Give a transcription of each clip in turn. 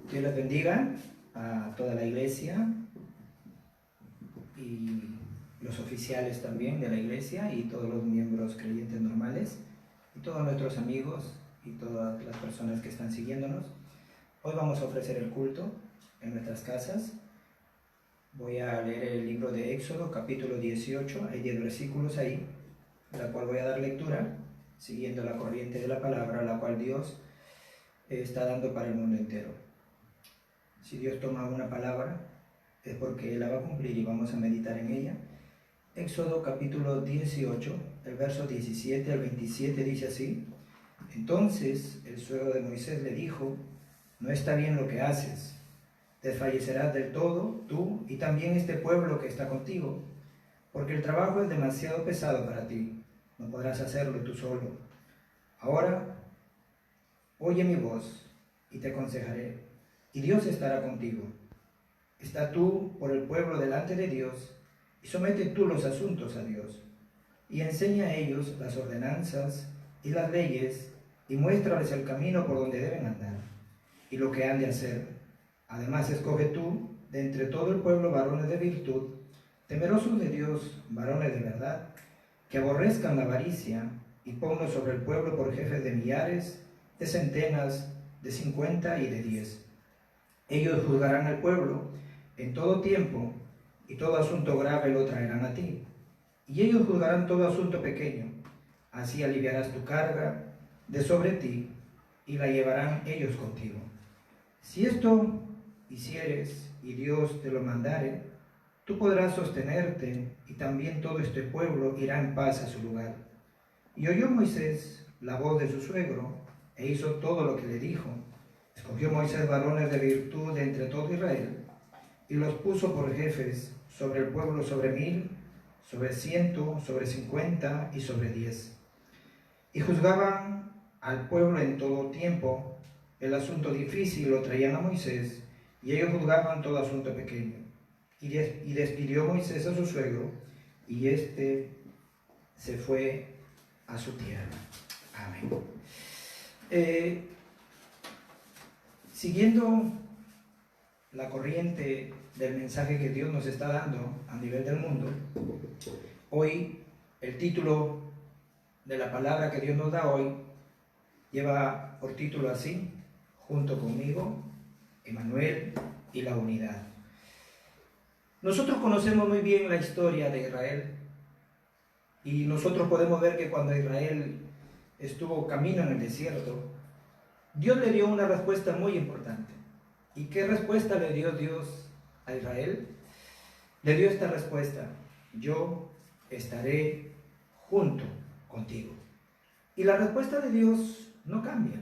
Dios les bendiga a toda la iglesia y los oficiales también de la iglesia y todos los miembros creyentes normales y todos nuestros amigos y todas las personas que están siguiéndonos. Hoy vamos a ofrecer el culto en nuestras casas. Voy a leer el libro de Éxodo, capítulo 18, hay 10 versículos ahí, la cual voy a dar lectura, siguiendo la corriente de la palabra, la cual Dios está dando para el mundo entero. Si Dios toma una palabra, es porque Él la va a cumplir y vamos a meditar en ella. Éxodo capítulo 18, el verso 17 al 27 dice así: Entonces el suegro de Moisés le dijo: No está bien lo que haces, desfallecerás del todo, tú y también este pueblo que está contigo, porque el trabajo es demasiado pesado para ti, no podrás hacerlo tú solo. Ahora, oye mi voz y te aconsejaré, y Dios estará contigo. Está tú por el pueblo delante de Dios, y somete tú los asuntos a Dios, y enseña a ellos las ordenanzas y las leyes, y muéstrales el camino por donde deben andar, y lo que han de hacer. Además, escoge tú, de entre todo el pueblo, varones de virtud, temerosos de Dios, varones de verdad, que aborrezcan la avaricia, y ponlos sobre el pueblo por jefes de millares, de centenas, de 50 y de 10. Ellos juzgarán al pueblo en todo tiempo, y todo asunto grave lo traerán a ti. Y ellos juzgarán todo asunto pequeño. Así aliviarás tu carga de sobre ti, y la llevarán ellos contigo. Si esto hicieres, y Dios te lo mandare, tú podrás sostenerte, y también todo este pueblo irá en paz a su lugar. Y oyó Moisés la voz de su suegro, e hizo todo lo que le dijo. Escogió Moisés varones de virtud de entre todo Israel, y los puso por jefes sobre el pueblo, sobre 1000, sobre 100, sobre 50 y sobre 10. Y juzgaban al pueblo en todo tiempo. El asunto difícil lo traían a Moisés, y ellos juzgaban todo asunto pequeño. Y despidió Moisés a su suegro, y éste se fue a su tierra. Amén. Siguiendo la corriente del mensaje que Dios nos está dando a nivel del mundo, hoy el título de la palabra que Dios nos da hoy lleva por título así: Junto conmigo, Emmanuel y la unidad. Nosotros conocemos muy bien la historia de Israel, y nosotros podemos ver que cuando Israel estuvo camino en el desierto, Dios le dio una respuesta muy importante. ¿Y qué respuesta le dio Dios a Israel? Le dio esta respuesta: yo estaré junto contigo. Y la respuesta de Dios no cambia.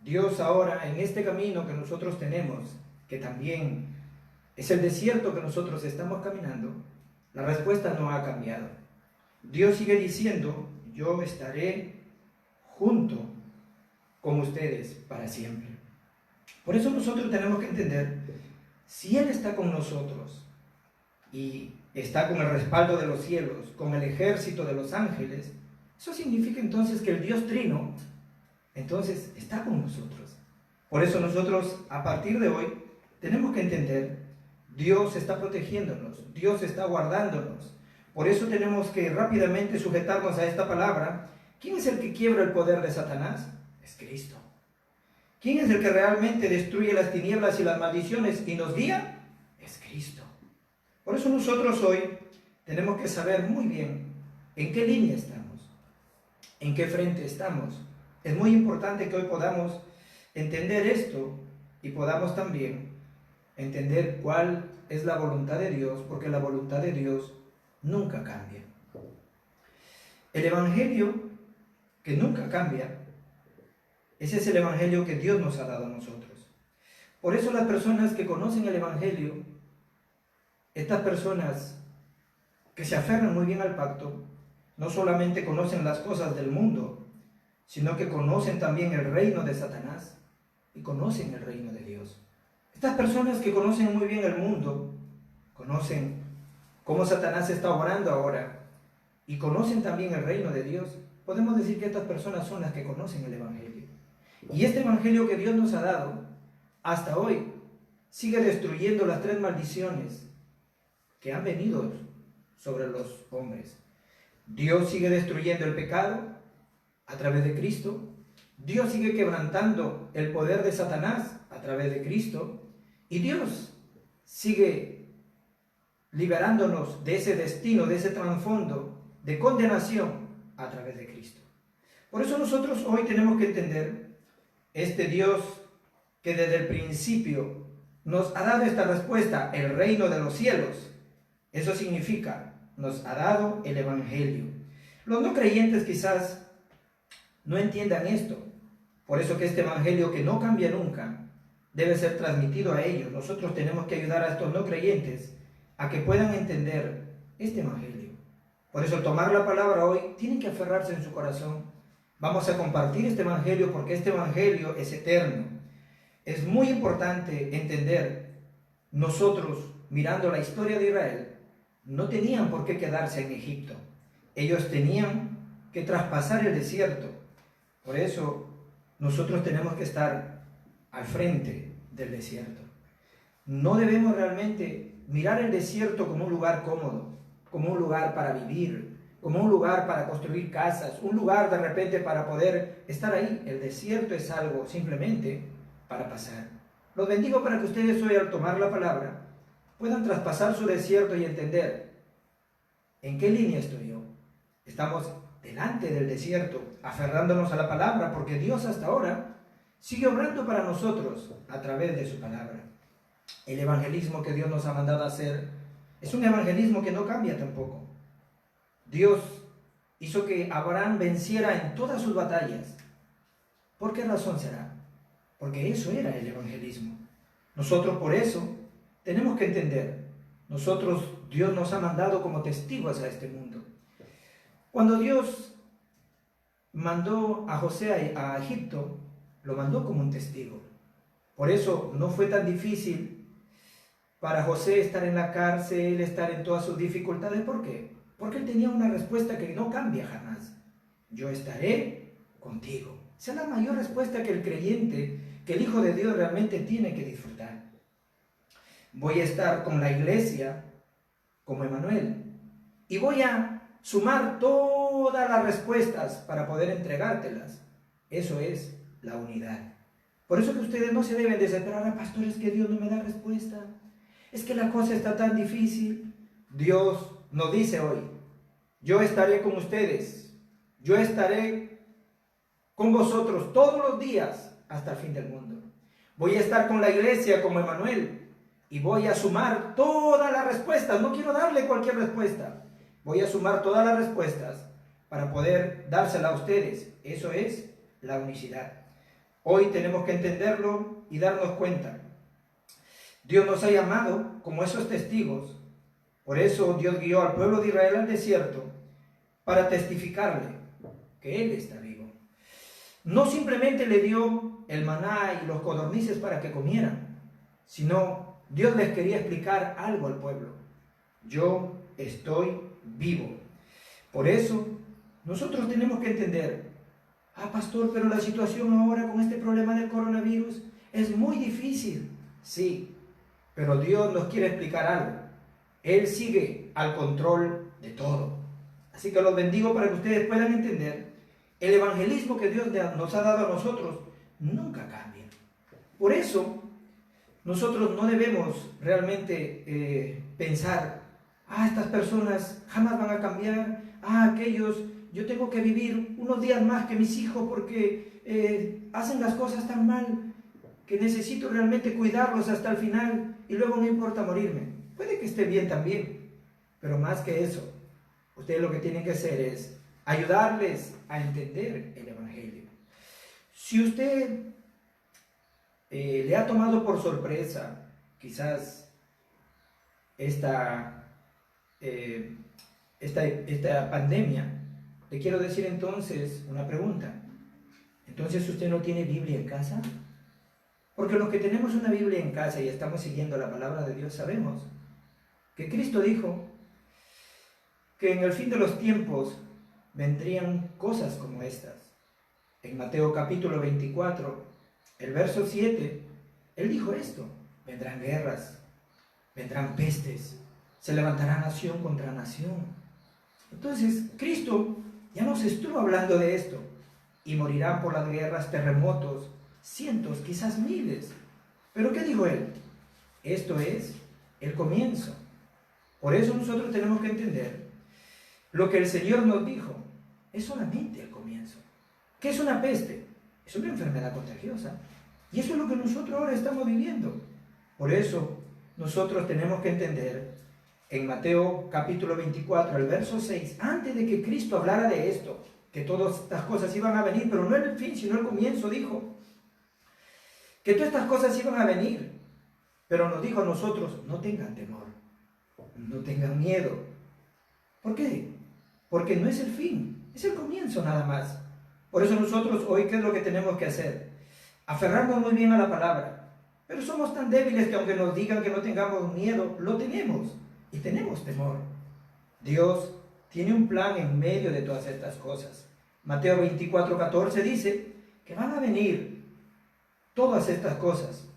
Dios ahora, en este camino que nosotros tenemos, que también es el desierto que nosotros estamos caminando, la respuesta no ha cambiado. Dios sigue diciendo: yo estaré junto con ustedes para siempre. Por eso nosotros tenemos que entender, si Él está con nosotros y está con el respaldo de los cielos, con el ejército de los ángeles, eso significa entonces que el Dios Trino entonces está con nosotros. Por eso nosotros, a partir de hoy, tenemos que entender: Dios está protegiéndonos, Dios está guardándonos. Por eso tenemos que rápidamente sujetarnos a esta palabra. ¿Quién es el que quiebra el poder de Satanás? Es Cristo. ¿Quién es el que realmente destruye las tinieblas y las maldiciones y nos guía? Es Cristo. Por eso nosotros hoy tenemos que saber muy bien en qué línea estamos, en qué frente estamos. Es muy importante que hoy podamos entender esto y podamos también entender cuál es la voluntad de Dios, porque la voluntad de Dios nunca cambia. El evangelio que nunca cambia, ese es el evangelio que Dios nos ha dado a nosotros. Por eso las personas que conocen el evangelio, estas personas que se aferran muy bien al pacto, no solamente conocen las cosas del mundo, sino que conocen también el reino de Satanás y conocen el reino de Dios. Estas personas que conocen muy bien el mundo, conocen cómo Satanás está obrando ahora y conocen también el reino de Dios, podemos decir que estas personas son las que conocen el evangelio. Y este evangelio que Dios nos ha dado hasta hoy sigue destruyendo las 3 maldiciones que han venido sobre los hombres. Dios sigue destruyendo el pecado a través de Cristo. Dios sigue quebrantando el poder de Satanás a través de Cristo. Y Dios sigue liberándonos de ese destino, de ese trasfondo de condenación a través de Cristo. Por eso nosotros hoy tenemos que entender este Dios que desde el principio nos ha dado esta respuesta, el reino de los cielos. Eso significa, nos ha dado el Evangelio. Los no creyentes quizás no entiendan esto. Por eso que este Evangelio que no cambia nunca debe ser transmitido a ellos. Nosotros tenemos que ayudar a estos no creyentes a que puedan entender este Evangelio. Por eso al tomar la palabra hoy, tienen que aferrarse en su corazón. Vamos a compartir este Evangelio porque este Evangelio es eterno. Es muy importante entender, nosotros mirando la historia de Israel, no tenían por qué quedarse en Egipto. Ellos tenían que traspasar el desierto. Por eso nosotros tenemos que estar al frente del desierto. No debemos realmente mirar el desierto como un lugar cómodo, como un lugar para vivir, como un lugar para construir casas, un lugar de repente para poder estar ahí. El desierto es algo simplemente para pasar. Los bendigo para que ustedes hoy al tomar la palabra puedan traspasar su desierto y entender en qué línea estoy yo. Estamos delante del desierto, aferrándonos a la palabra, porque Dios hasta ahora sigue obrando para nosotros a través de su palabra. El evangelismo que Dios nos ha mandado a hacer es un evangelismo que no cambia tampoco. Dios hizo que Abraham venciera en todas sus batallas. ¿Por qué razón será? Porque eso era el evangelismo. Nosotros por eso tenemos que entender, Dios nos ha mandado como testigos a este mundo. Cuando Dios mandó a José a Egipto, lo mandó como un testigo. Por eso no fue tan difícil para José estar en la cárcel, estar en todas sus dificultades. ¿Por qué? Porque él tenía una respuesta que no cambia jamás. Yo estaré contigo. Esa es la mayor respuesta que el creyente, que el Hijo de Dios realmente tiene que disfrutar. Voy a estar con la iglesia como Emmanuel y voy a sumar todas las respuestas para poder entregártelas. Eso es la unidad. Por eso que ustedes no se deben desesperar, pastor, es que Dios no me da respuesta, es que la cosa está tan difícil. Dios nos dice hoy, yo estaré con ustedes, yo estaré con vosotros todos los días hasta el fin del mundo. Voy a estar con la iglesia como Emmanuel y voy a sumar todas las respuestas. No quiero darle cualquier respuesta, voy a sumar todas las respuestas para poder dársela a ustedes. Eso es la unicidad. Hoy tenemos que entenderlo y darnos cuenta. Dios nos ha llamado como esos testigos. Por eso Dios guió al pueblo de Israel al desierto para testificarle que Él está vivo. No simplemente le dio el maná y los codornices para que comieran, sino Dios les quería explicar algo al pueblo. Yo estoy vivo. Por eso nosotros tenemos que entender, pastor, pero la situación ahora con este problema del coronavirus es muy difícil. Sí, pero Dios nos quiere explicar algo. Él sigue al control de todo. Así que los bendigo para que ustedes puedan entender, el evangelismo que Dios nos ha dado a nosotros nunca cambia. Por eso, nosotros no debemos realmente pensar, estas personas jamás van a cambiar, aquellos, yo tengo que vivir unos días más que mis hijos porque hacen las cosas tan mal que necesito realmente cuidarlos hasta el final y luego no importa morirme. Puede que esté bien también, pero más que eso, ustedes lo que tienen que hacer es ayudarles a entender el evangelio. Si usted le ha tomado por sorpresa quizás esta pandemia, le quiero decir entonces una pregunta. ¿Entonces usted no tiene Biblia en casa? Porque los que tenemos una Biblia en casa y estamos siguiendo la palabra de Dios sabemos que Cristo dijo que en el fin de los tiempos vendrían cosas como estas. En Mateo capítulo 24, el verso 7, Él dijo esto: vendrán guerras, vendrán pestes, se levantará nación contra nación. Entonces, Cristo ya nos estuvo hablando de esto. Y morirán por las guerras, terremotos, cientos, quizás miles. ¿Pero qué dijo Él? Esto es el comienzo. Por eso nosotros tenemos que entender lo que el Señor nos dijo. Es solamente el comienzo. ¿Qué es una peste? Es una enfermedad contagiosa. Y eso es lo que nosotros ahora estamos viviendo. Por eso nosotros tenemos que entender en Mateo capítulo 24, el verso 6, antes de que Cristo hablara de esto, que todas estas cosas iban a venir, pero no el fin, sino el comienzo, dijo que todas estas cosas iban a venir, pero nos dijo a nosotros: no tengan temor, no tengan miedo. ¿Por qué? Porque no es el fin, es el comienzo nada más. Por eso nosotros hoy, ¿qué es lo que tenemos que hacer? Aferrarnos muy bien a la palabra. Pero somos tan débiles que aunque nos digan que no tengamos miedo, lo tenemos y tenemos temor. Dios tiene un plan en medio de todas estas cosas. Mateo 24:14 dice que van a venir todas estas cosas.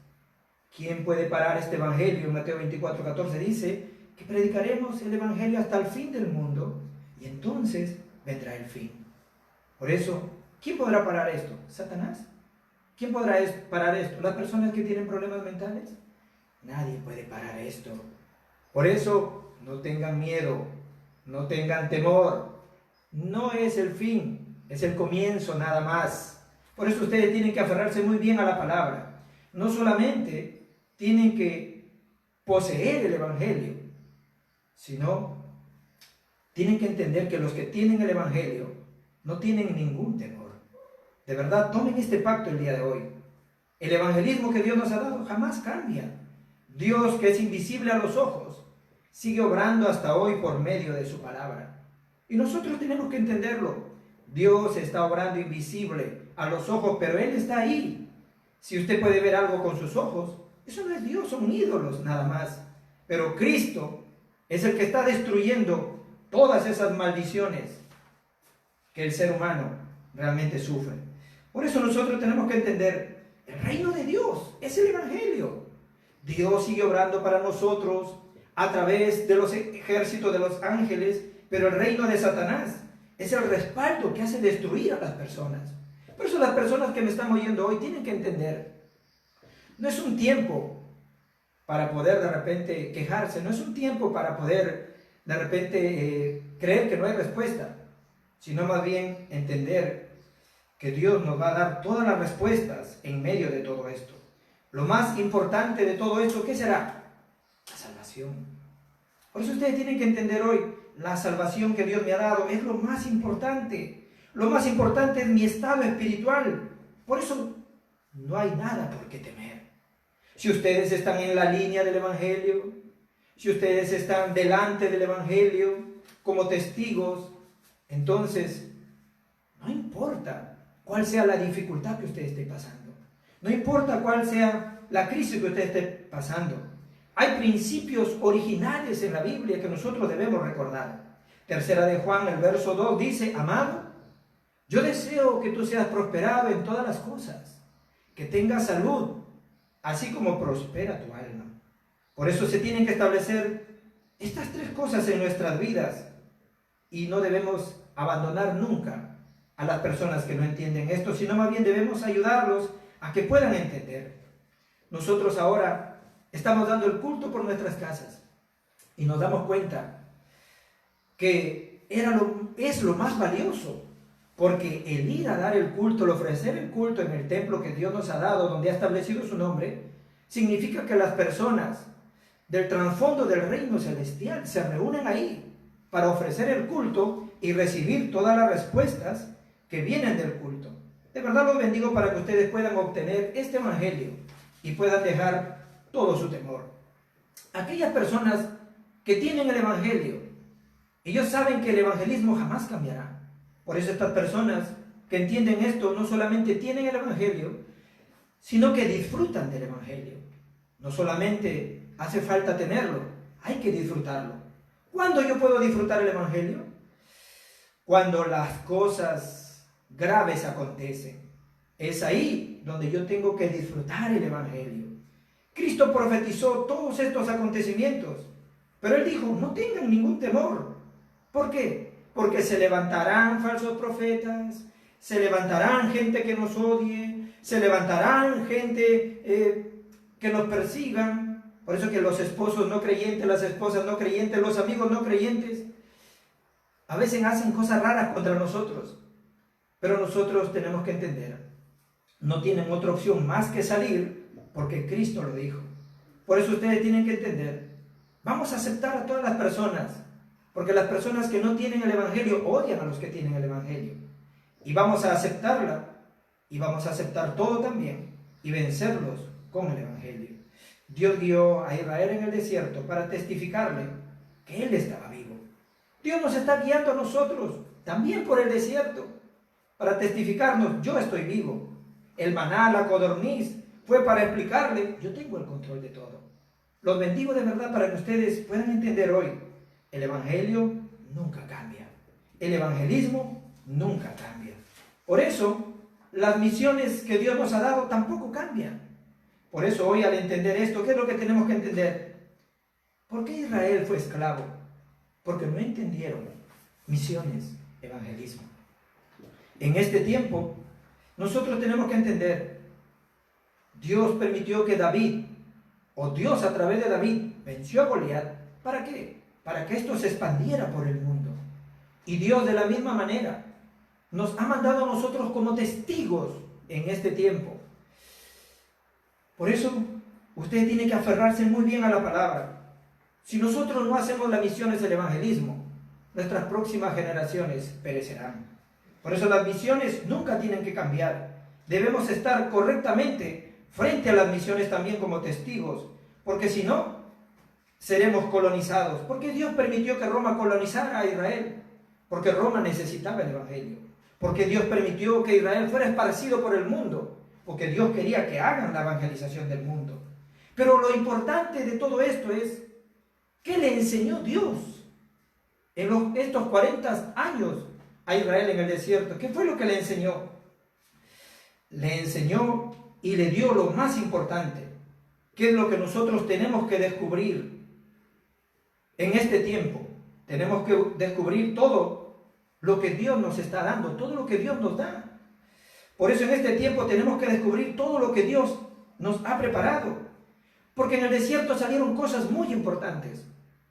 ¿Quién puede parar este evangelio? Mateo 24:14 dice que predicaremos el evangelio hasta el fin del mundo y entonces vendrá el fin. Por eso, ¿quién podrá parar esto? ¿Satanás? ¿Quién podrá parar esto? ¿Las personas que tienen problemas mentales? Nadie puede parar esto. Por eso, no tengan miedo, no tengan temor. No es el fin, es el comienzo nada más. Por eso ustedes tienen que aferrarse muy bien a la palabra. No solamente tienen que poseer el evangelio, sino tienen que entender que los que tienen el evangelio no tienen ningún temor. De verdad, tomen este pacto el día de hoy. El evangelismo que Dios nos ha dado jamás cambia. Dios, que es invisible a los ojos, sigue obrando hasta hoy por medio de su palabra. Y nosotros tenemos que entenderlo. Dios está obrando invisible a los ojos, pero Él está ahí. Si usted puede ver algo con sus ojos, eso no es Dios, son ídolos nada más. Pero Cristo es el que está destruyendo todas esas maldiciones que el ser humano realmente sufre. Por eso nosotros tenemos que entender, el reino de Dios es el evangelio. Dios sigue obrando para nosotros a través de los ejércitos de los ángeles, pero el reino de Satanás es el respaldo que hace destruir a las personas. Por eso las personas que me están oyendo hoy tienen que entender, no es un tiempo para poder de repente quejarse, no es un tiempo para poder de repente creer que no hay respuesta, sino más bien entender que Dios nos va a dar todas las respuestas en medio de todo esto. Lo más importante de todo esto, ¿qué será? La salvación. Por eso ustedes tienen que entender hoy, la salvación que Dios me ha dado es lo más importante. Lo más importante es mi estado espiritual. Por eso no hay nada por qué temer. Si ustedes están en la línea del evangelio, si ustedes están delante del evangelio como testigos, entonces no importa cuál sea la dificultad que usted esté pasando. No importa cuál sea la crisis que usted esté pasando. Hay principios originales en la Biblia que nosotros debemos recordar. Tercera de Juan, el verso 2 dice: amado, yo deseo que tú seas prosperado en todas las cosas, que tengas salud, así como prospera tu alma. Por eso se tienen que establecer estas tres cosas en nuestras vidas y no debemos abandonar nunca a las personas que no entienden esto, sino más bien debemos ayudarlos a que puedan entender. Nosotros ahora estamos dando el culto por nuestras casas y nos damos cuenta que es lo más valioso, porque el ir a dar el culto, el ofrecer el culto en el templo que Dios nos ha dado, donde ha establecido su nombre, significa que las personas del trasfondo del reino celestial se reúnen ahí para ofrecer el culto y recibir todas las respuestas que vienen del culto. De verdad los bendigo para que ustedes puedan obtener este evangelio y puedan dejar todo su temor. Aquellas personas que tienen el evangelio, ellos saben que el evangelismo jamás cambiará. Por eso estas personas que entienden esto no solamente tienen el evangelio, sino que disfrutan del evangelio. No solamente hace falta tenerlo, hay que disfrutarlo. ¿Cuándo yo puedo disfrutar el evangelio? Cuando las cosas graves acontecen. Es ahí donde yo tengo que disfrutar el evangelio. Cristo profetizó todos estos acontecimientos, pero Él dijo, no tengan ningún temor. ¿Por qué? Porque se levantarán falsos profetas, se levantarán gente que nos odie, se levantarán gente que nos persigan. Por eso que los esposos no creyentes, las esposas no creyentes, los amigos no creyentes, a veces hacen cosas raras contra nosotros. Pero nosotros tenemos que entender, no tienen otra opción más que salir, porque Cristo lo dijo. Por eso ustedes tienen que entender, vamos a aceptar a todas las personas, porque las personas que no tienen el Evangelio odian a los que tienen el Evangelio. Y vamos a aceptarla, y vamos a aceptar todo también, y vencerlos con el Evangelio. Dios dio a Israel en el desierto para testificarle que Él estaba vivo. Dios nos está guiando a nosotros también por el desierto, para testificarnos, yo estoy vivo. El maná, la codorniz, fue para explicarle, yo tengo el control de todo. Los bendigo de verdad para que ustedes puedan entender hoy, el Evangelio nunca cambia. El evangelismo nunca cambia. Por eso, las misiones que Dios nos ha dado tampoco cambian. Por eso hoy al entender esto, ¿qué es lo que tenemos que entender? ¿Por qué Israel fue esclavo? Porque no entendieron misiones, evangelismo. En este tiempo, nosotros tenemos que entender, Dios permitió que David, o Dios a través de David, venció a Goliat. ¿Para qué? Para que esto se expandiera por el mundo. Y Dios de la misma manera nos ha mandado a nosotros como testigos en este tiempo. Por eso, usted tiene que aferrarse muy bien a la palabra. Si nosotros no hacemos las misiones del evangelismo, nuestras próximas generaciones perecerán. Por eso las misiones nunca tienen que cambiar. Debemos estar correctamente frente a las misiones también como testigos, porque si no, seremos colonizados. Porque Dios permitió que Roma colonizara a Israel, porque Roma necesitaba el evangelio. Porque Dios permitió que Israel fuera esparcido por el mundo, porque Dios quería que hagan la evangelización del mundo. Pero lo importante de todo esto es, ¿qué le enseñó Dios en estos 40 años a Israel en el desierto? ¿Qué fue lo que le enseñó? Le enseñó y le dio lo más importante, que es lo que nosotros tenemos que descubrir en este tiempo. Tenemos que descubrir todo lo que Dios nos está dando, todo lo que Dios nos da. Por eso en este tiempo tenemos que descubrir todo lo que Dios nos ha preparado. Porque en el desierto salieron cosas muy importantes.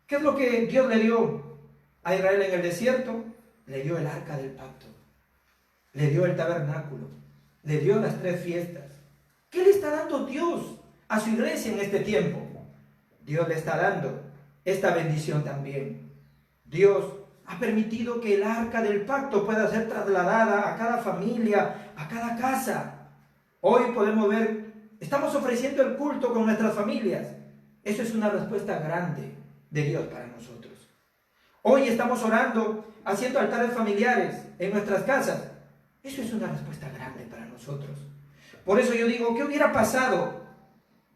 ¿Qué es lo que Dios le dio a Israel en el desierto? Le dio el arca del pacto, le dio el tabernáculo, le dio las 3 fiestas. ¿Qué le está dando Dios a su iglesia en este tiempo? Dios le está dando esta bendición también. Dios ha permitido que el arca del pacto pueda ser trasladada a cada familia, a cada casa. Hoy podemos ver, estamos ofreciendo el culto con nuestras familias. Eso es una respuesta grande de Dios para nosotros. Hoy estamos orando, haciendo altares familiares en nuestras casas. Eso es una respuesta grande para nosotros. Por eso yo digo, ¿qué hubiera pasado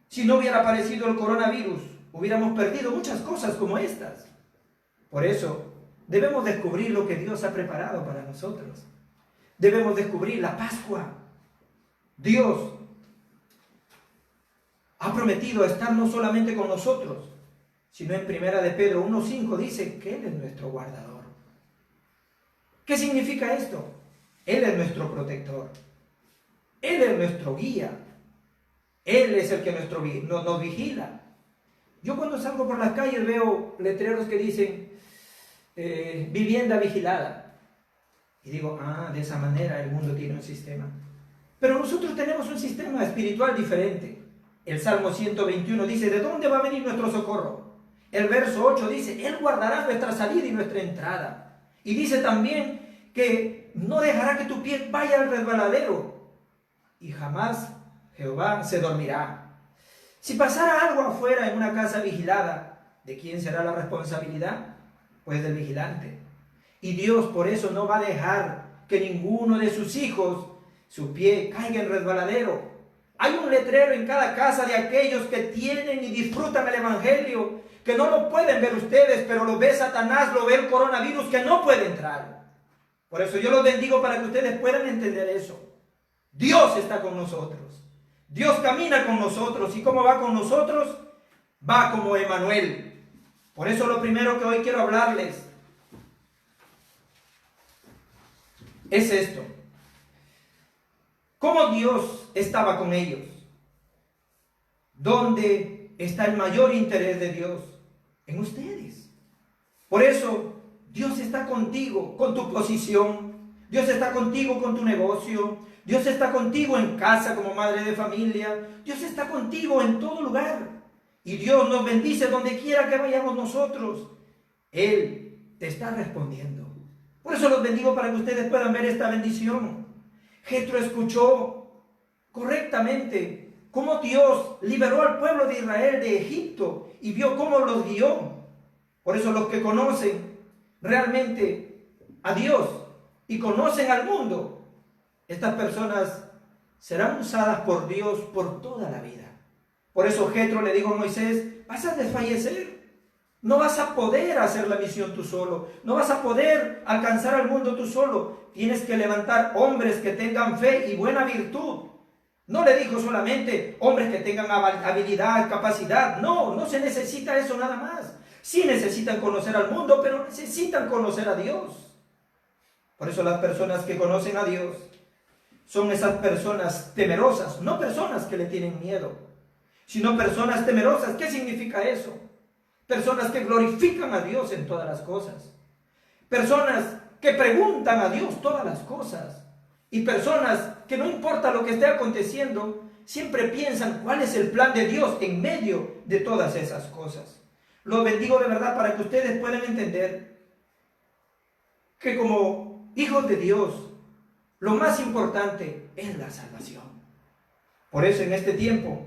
si no hubiera aparecido el coronavirus? Hubiéramos perdido muchas cosas como estas. Por eso debemos descubrir lo que Dios ha preparado para nosotros. Debemos descubrir la Pascua. Dios ha prometido estar no solamente con nosotros, sino en 1 de Pedro 1:5 dice que Él es nuestro guardador. ¿Qué significa esto? Él es nuestro protector. Él es nuestro guía. Él es el que nos vigila. Yo cuando salgo por las calles veo letreros que dicen vivienda vigilada. Y digo, de esa manera el mundo tiene un sistema. Pero nosotros tenemos un sistema espiritual diferente. El Salmo 121 dice, ¿de dónde va a venir nuestro socorro? El verso 8 dice, Él guardará nuestra salida y nuestra entrada. Y dice también que no dejará que tu pie vaya al resbaladero. Y jamás Jehová se dormirá. Si pasara algo afuera en una casa vigilada, ¿de quién será la responsabilidad? Pues del vigilante. Y Dios por eso no va a dejar que ninguno de sus hijos, su pie caiga en resbaladero. Hay un letrero en cada casa de aquellos que tienen y disfrutan el evangelio, que no lo pueden ver ustedes, pero lo ve Satanás, lo ve el coronavirus, que no puede entrar. Por eso yo los bendigo para que ustedes puedan entender eso. Dios está con nosotros. Dios camina con nosotros. ¿Y cómo va con nosotros? Va como Emmanuel. Por eso lo primero que hoy quiero hablarles es esto. ¿Cómo Dios estaba con ellos? ¿Dónde está el mayor interés de Dios? En ustedes. Por eso Dios está contigo con tu posición. Dios está contigo con tu negocio. Dios está contigo en casa como madre de familia. Dios está contigo en todo lugar. Y Dios nos bendice donde quiera que vayamos nosotros. Él te está respondiendo. Por eso los bendigo para que ustedes puedan ver esta bendición. Jetro escuchó correctamente cómo Dios liberó al pueblo de Israel de Egipto y vio cómo los guió. Por eso los que conocen realmente a Dios y conocen al mundo, estas personas serán usadas por Dios por toda la vida. Por eso Jetro le dijo a Moisés, vas a desfallecer. No vas a poder hacer la misión tú solo. No vas a poder alcanzar al mundo tú solo. Tienes que levantar hombres que tengan fe y buena virtud. No le dijo solamente hombres que tengan habilidad, capacidad. No, no se necesita eso nada más. Sí necesitan conocer al mundo, pero necesitan conocer a Dios. Por eso las personas que conocen a Dios son esas personas temerosas, no personas que le tienen miedo, sino personas temerosas. ¿Qué significa eso? Personas que glorifican a Dios en todas las cosas. Personas que preguntan a Dios todas las cosas. Y personas que no importa lo que esté aconteciendo, siempre piensan cuál es el plan de Dios en medio de todas esas cosas. Los bendigo de verdad para que ustedes puedan entender que como hijos de Dios, lo más importante es la salvación. Por eso en este tiempo,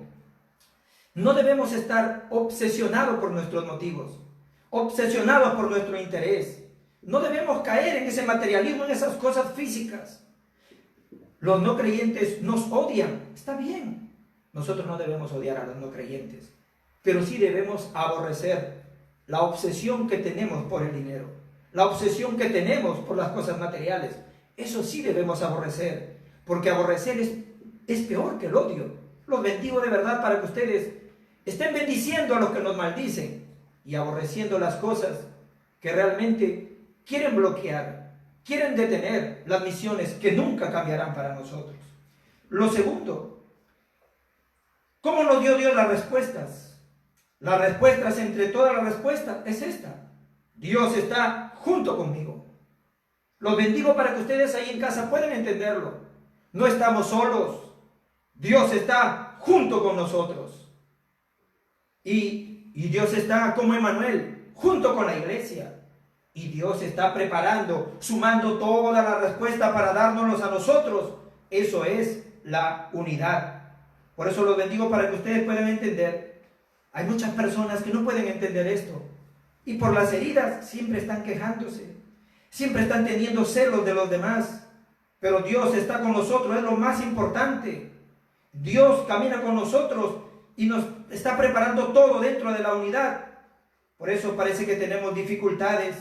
no debemos estar obsesionados por nuestros motivos, obsesionados por nuestro interés. No debemos caer en ese materialismo, en esas cosas físicas. Los no creyentes nos odian, está bien. Nosotros no debemos odiar a los no creyentes, pero sí debemos aborrecer la obsesión que tenemos por el dinero, la obsesión que tenemos por las cosas materiales. Eso sí debemos aborrecer, porque aborrecer es peor que el odio. Los bendigo de verdad para que ustedes estén bendiciendo a los que nos maldicen y aborreciendo las cosas que realmente quieren bloquear, quieren detener las misiones que nunca cambiarán para nosotros. Lo segundo, ¿cómo nos dio Dios las respuestas? Las respuestas entre todas las respuestas es esta: Dios está junto conmigo. Los bendigo para que ustedes ahí en casa puedan entenderlo. No estamos solos. Dios está junto con nosotros. Y Dios está como Emmanuel, junto con la iglesia. Y Dios está preparando, sumando toda la respuesta para dárnoslos a nosotros. Eso es la unidad. Por eso los bendigo para que ustedes puedan entender. Hay muchas personas que no pueden entender esto. Y por las heridas siempre están quejándose. Siempre están teniendo celos de los demás. Pero Dios está con nosotros, es lo más importante. Dios camina con nosotros y nos está preparando todo dentro de la unidad. Por eso parece que tenemos dificultades,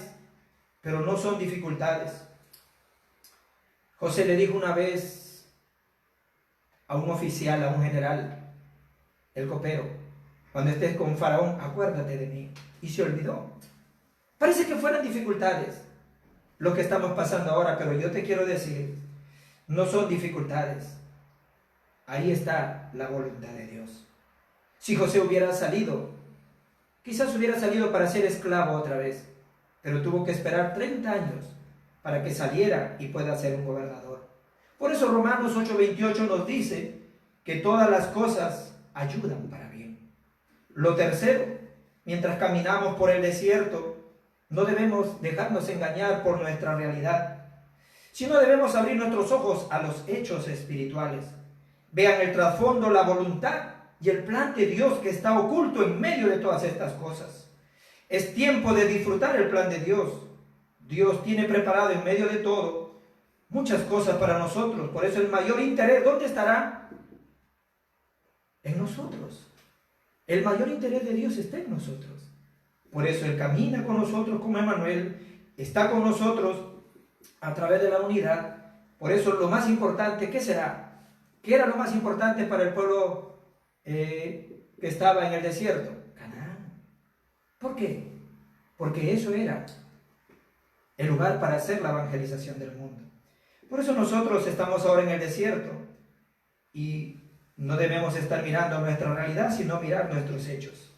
pero no son dificultades. José le dijo una vez a un oficial, a un general, el copero: cuando estés con Faraón, acuérdate de mí. Y se olvidó. Parece que fueran dificultades lo que estamos pasando ahora, pero yo te quiero decir, no son dificultades. Ahí está la voluntad de Dios. Si José hubiera salido, quizás hubiera salido para ser esclavo otra vez, pero tuvo que esperar 30 años para que saliera y pueda ser un gobernador. Por eso Romanos 8:28 nos dice que todas las cosas ayudan para bien. Lo tercero, mientras caminamos por el desierto, no debemos dejarnos engañar por nuestra realidad, sino debemos abrir nuestros ojos a los hechos espirituales. Vean el trasfondo, la voluntad y el plan de Dios que está oculto en medio de todas estas cosas. Es tiempo de disfrutar el plan de Dios. Dios tiene preparado en medio de todo muchas cosas para nosotros. Por eso el mayor interés, ¿dónde estará? En nosotros. El mayor interés de Dios está en nosotros. Por eso Él camina con nosotros como Emmanuel, está con nosotros a través de la unidad. Por eso lo más importante, ¿qué será? ¿Qué era lo más importante para el pueblo que estaba en el desierto? Canaán. ¿Por qué? Porque eso era el lugar para hacer la evangelización del mundo. Por eso nosotros estamos ahora en el desierto y no debemos estar mirando nuestra realidad, sino mirar nuestros hechos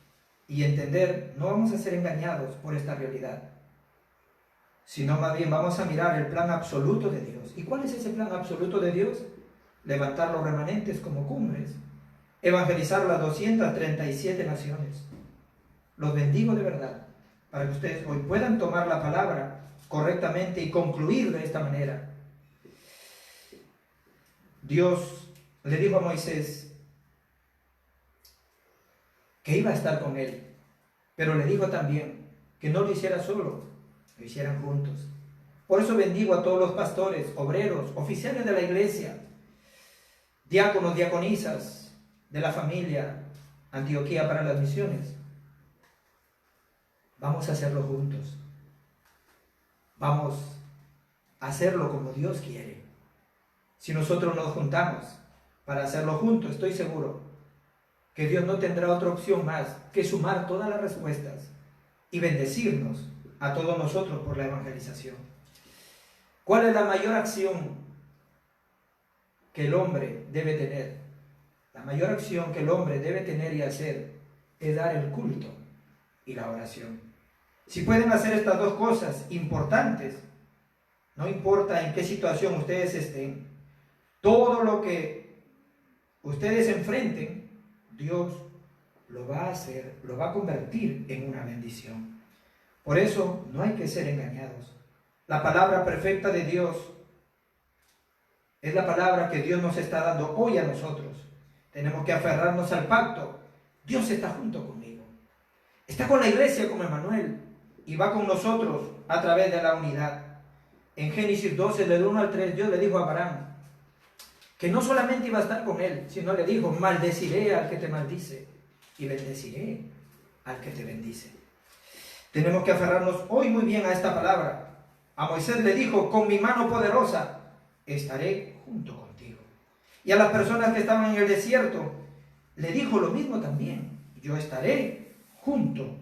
y entender, no vamos a ser engañados por esta realidad, sino más bien vamos a mirar el plan absoluto de Dios. ¿Y cuál es ese plan absoluto de Dios? Levantar los remanentes como cumbres, evangelizar las 237 naciones. Los bendigo de verdad, para que ustedes hoy puedan tomar la palabra correctamente y concluir de esta manera. Dios le dijo a Moisés que iba a estar con él, pero le dijo también que no lo hiciera solo, lo hicieran juntos. Por eso bendigo a todos los pastores, obreros, oficiales de la iglesia, diáconos, diaconisas de la familia Antioquía para las Misiones. Vamos a hacerlo juntos. Vamos a hacerlo como Dios quiere. Si nosotros nos juntamos para hacerlo juntos, estoy seguro que Dios no tendrá otra opción más que sumar todas las respuestas y bendecirnos a todos nosotros por la evangelización. ¿Cuál es la mayor acción que el hombre debe tener? La mayor acción que el hombre debe tener y hacer es dar el culto y la oración. Si pueden hacer estas dos cosas importantes, no importa en qué situación ustedes estén, todo lo que ustedes enfrenten, Dios lo va a hacer, lo va a convertir en una bendición. Por eso no hay que ser engañados. La palabra perfecta de Dios es la palabra que Dios nos está dando hoy a nosotros. Tenemos que aferrarnos al pacto. Dios está junto conmigo. Está con la iglesia como Emmanuel y va con nosotros a través de la unidad. En Génesis 12, del 1 al 3, Dios le dijo a Abraham que no solamente iba a estar con él, sino le dijo: maldeciré al que te maldice y bendeciré al que te bendice. Tenemos que aferrarnos hoy muy bien a esta palabra. A Moisés le dijo: con mi mano poderosa estaré junto contigo. Y a las personas que estaban en el desierto le dijo lo mismo también: yo estaré junto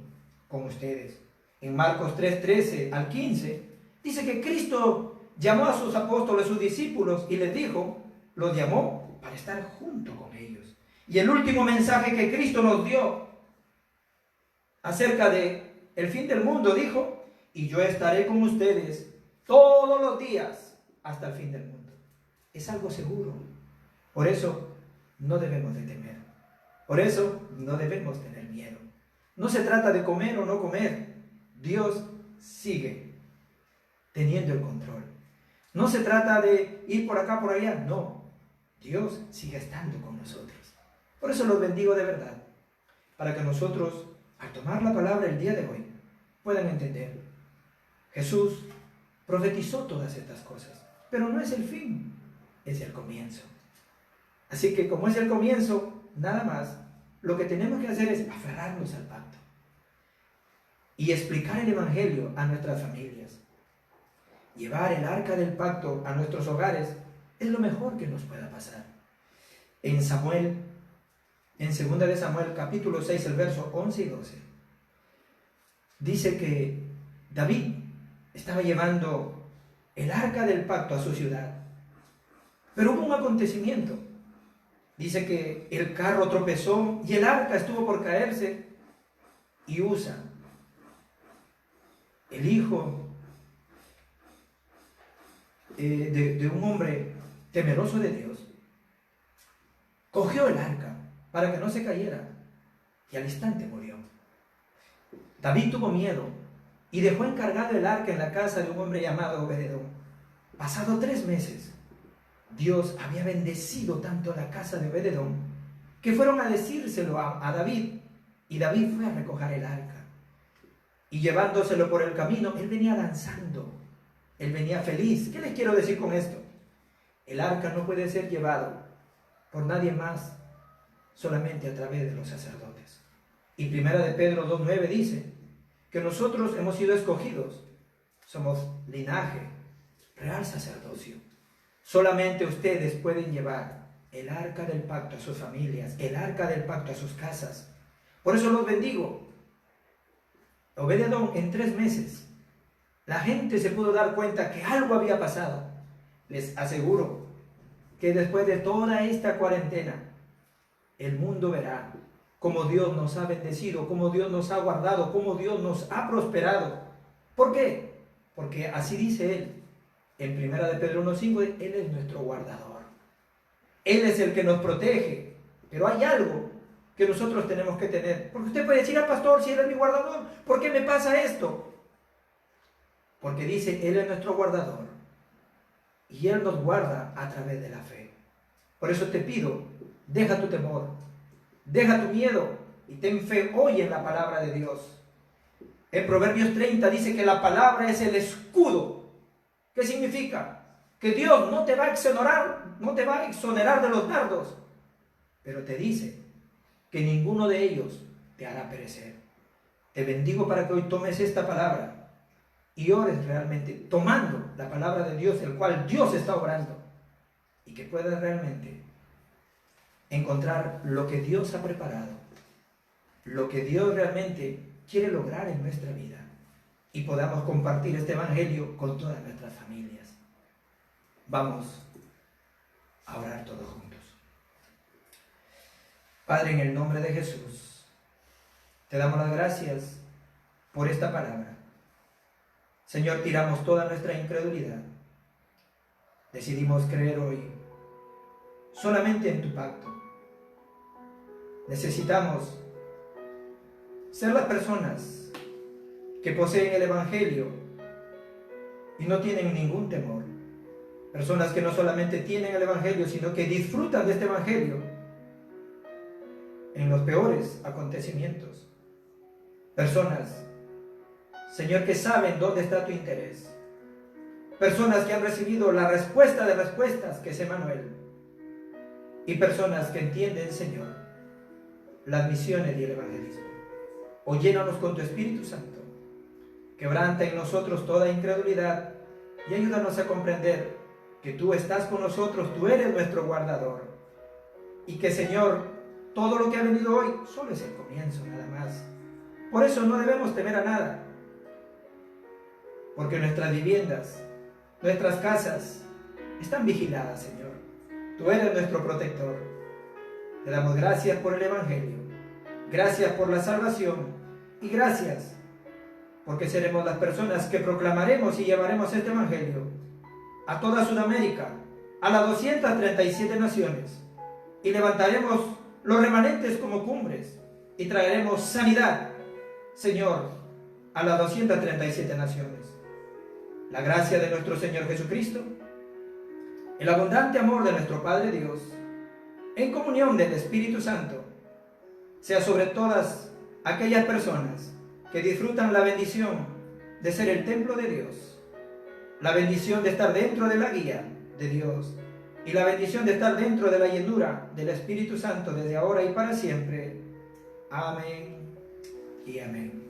con ustedes. En Marcos 3:13 al 15 dice que Cristo llamó a sus apóstoles, sus discípulos, y les dijo, los llamó para estar junto con ellos. Y el último mensaje que Cristo nos dio acerca de el fin del mundo, dijo: y yo estaré con ustedes todos los días hasta el fin del mundo. Es algo seguro. Por eso no debemos de temer. Por eso no debemos tener miedo. No se trata de comer o no comer. Dios sigue teniendo el control. No se trata de ir por acá, por allá. No. Dios sigue estando con nosotros. Por eso los bendigo de verdad. Para que nosotros, al tomar la palabra el día de hoy, puedan entender. Jesús profetizó todas estas cosas. Pero no es el fin, es el comienzo. Así que como es el comienzo, nada más, lo que tenemos que hacer es aferrarnos al pacto y explicar el evangelio a nuestras familias. Llevar el arca del pacto a nuestros hogares es lo mejor que nos pueda pasar. En Samuel, en 2 de Samuel, capítulo 6, el verso 11 y 12, dice que David estaba llevando el arca del pacto a su ciudad. Pero hubo un acontecimiento. Dice que el carro tropezó y el arca estuvo por caerse, y Usa, el hijo de un hombre temeroso de Dios, cogió el arca para que no se cayera y al instante murió. David tuvo miedo y dejó encargado el arca en la casa de un hombre llamado Obed-edom. Pasado 3 meses, Dios había bendecido tanto la casa de Obed-edom que fueron a decírselo a David, y David fue a recoger el arca. Y llevándoselo por el camino, él venía danzando, él venía feliz. ¿Qué les quiero decir con esto? El arca no puede ser llevado por nadie más, solamente a través de los sacerdotes. Y 1 de Pedro 2:9 dice que nosotros hemos sido escogidos, somos linaje, real sacerdocio. Solamente ustedes pueden llevar el arca del pacto a sus familias, el arca del pacto a sus casas. Por eso los bendigo. Obed-Edom, en 3 meses, la gente se pudo dar cuenta que algo había pasado. Les aseguro que después de toda esta cuarentena, el mundo verá cómo Dios nos ha bendecido, cómo Dios nos ha guardado, cómo Dios nos ha prosperado. ¿Por qué? Porque así dice Él, en 1 de Pedro 1:5, Él es nuestro guardador. Él es el que nos protege. Pero hay algo que nosotros tenemos que tener. Porque usted puede decir, pastor, si Él es mi guardador, ¿por qué me pasa esto? Porque dice, Él es nuestro guardador. Y Él nos guarda a través de la fe. Por eso te pido, deja tu temor, deja tu miedo y ten fe hoy en la palabra de Dios. En Proverbios 30 dice que la palabra es el escudo. ¿Qué significa? Que Dios no te va a exonerar de los dardos, pero te dice que ninguno de ellos te hará perecer. Te bendigo para que hoy tomes esta palabra y ores realmente, tomando la palabra de Dios, el cual Dios está obrando, y que puedas realmente encontrar lo que Dios ha preparado, lo que Dios realmente quiere lograr en nuestra vida, y podamos compartir este evangelio con todas nuestras familias. Vamos a orar todos juntos. Padre, en el nombre de Jesús, te damos las gracias por esta palabra. Señor, tiramos toda nuestra incredulidad. Decidimos creer hoy solamente en tu pacto. Necesitamos ser las personas que poseen el evangelio y no tienen ningún temor. Personas que no solamente tienen el evangelio, sino que disfrutan de este evangelio en los peores acontecimientos. Personas, Señor, que saben dónde está tu interés. Personas que han recibido la respuesta de respuestas, que es Emmanuel. Y personas que entienden, Señor, las misiones y el evangelismo. Hoy llénanos con tu Espíritu Santo. Quebranta en nosotros toda incredulidad y ayúdanos a comprender que tú estás con nosotros, tú eres nuestro guardador. Y que, Señor, todo lo que ha venido hoy solo es el comienzo, nada más. Por eso no debemos temer a nada. Porque nuestras viviendas, nuestras casas, están vigiladas, Señor. Tú eres nuestro protector. Te damos gracias por el evangelio. Gracias por la salvación. Y gracias porque seremos las personas que proclamaremos y llevaremos este evangelio a toda Sudamérica, a las 237 naciones. Y levantaremos los remanentes como cumbres y traeremos sanidad, Señor, a las 237 naciones. La gracia de nuestro Señor Jesucristo, el abundante amor de nuestro Padre Dios, en comunión del Espíritu Santo, sea sobre todas aquellas personas que disfrutan la bendición de ser el templo de Dios, la bendición de estar dentro de la guía de Dios y la bendición de estar dentro de la llenura del Espíritu Santo desde ahora y para siempre. Amén y amén.